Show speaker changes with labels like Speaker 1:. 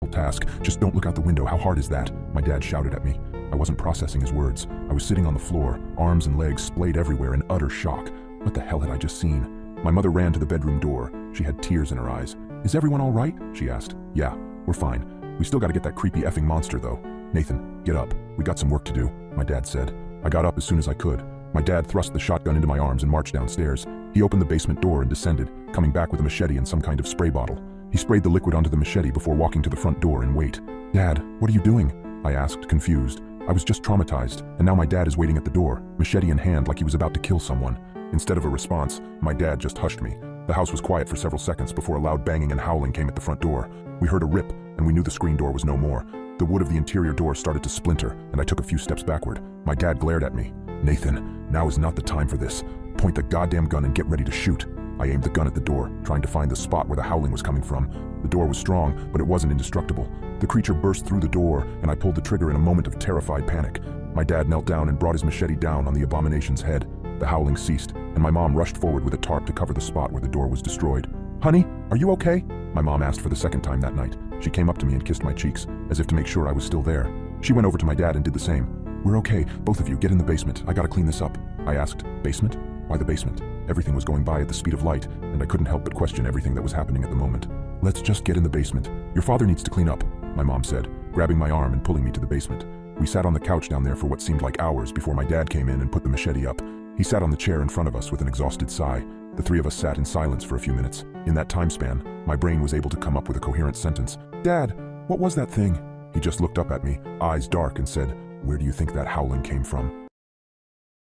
Speaker 1: task. Just don't look out the window. How hard is that? My dad shouted at me. I wasn't processing his words. I was sitting on the floor, arms and legs splayed everywhere in utter shock. What the hell had I just seen? My mother ran to the bedroom door. She had tears in her eyes. Is everyone all right? She asked. Yeah, we're fine. We still gotta get that creepy effing monster though. Nathan, get up. We got some work to do, my dad said. I got up as soon as I could. My dad thrust the shotgun into my arms and marched downstairs. He opened the basement door and descended, coming back with a machete and some kind of spray bottle. He sprayed the liquid onto the machete before walking to the front door and wait. Dad, what are you doing? I asked, confused. I was just traumatized, and now my dad is waiting at the door, machete in hand like he was about to kill someone. Instead of a response, my dad just hushed me. The house was quiet for several seconds before a loud banging and howling came at the front door. We heard a rip, and we knew the screen door was no more. The wood of the interior door started to splinter, and I took a few steps backward. My dad glared at me. Nathan, now is not the time for this. Point the goddamn gun and get ready to shoot. I aimed the gun at the door, trying to find the spot where the howling was coming from. The door was strong, but it wasn't indestructible. The creature burst through the door, and I pulled the trigger in a moment of terrified panic. My dad knelt down and brought his machete down on the abomination's head. The howling ceased, and my mom rushed forward with a tarp to cover the spot where the door was destroyed. Honey, are you okay? My mom asked for the second time that night. She came up to me and kissed my cheeks, as if to make sure I was still there. She went over to my dad and did the same. We're okay, both of you, get in the basement. I gotta clean this up. I asked, basement? Why the basement? Everything was going by at the speed of light, and I couldn't help but question everything that was happening at the moment. Let's just get in the basement. Your father needs to clean up, my mom said, grabbing my arm and pulling me to the basement. We sat on the couch down there for what seemed like hours before my dad came in and put the machete up. He sat on the chair in front of us with an exhausted sigh. The three of us sat in silence for a few minutes. In that time span, my brain was able to come up with a coherent sentence. Dad, what was that thing? He just looked up at me, eyes dark, and said, Where do you think that howling came from?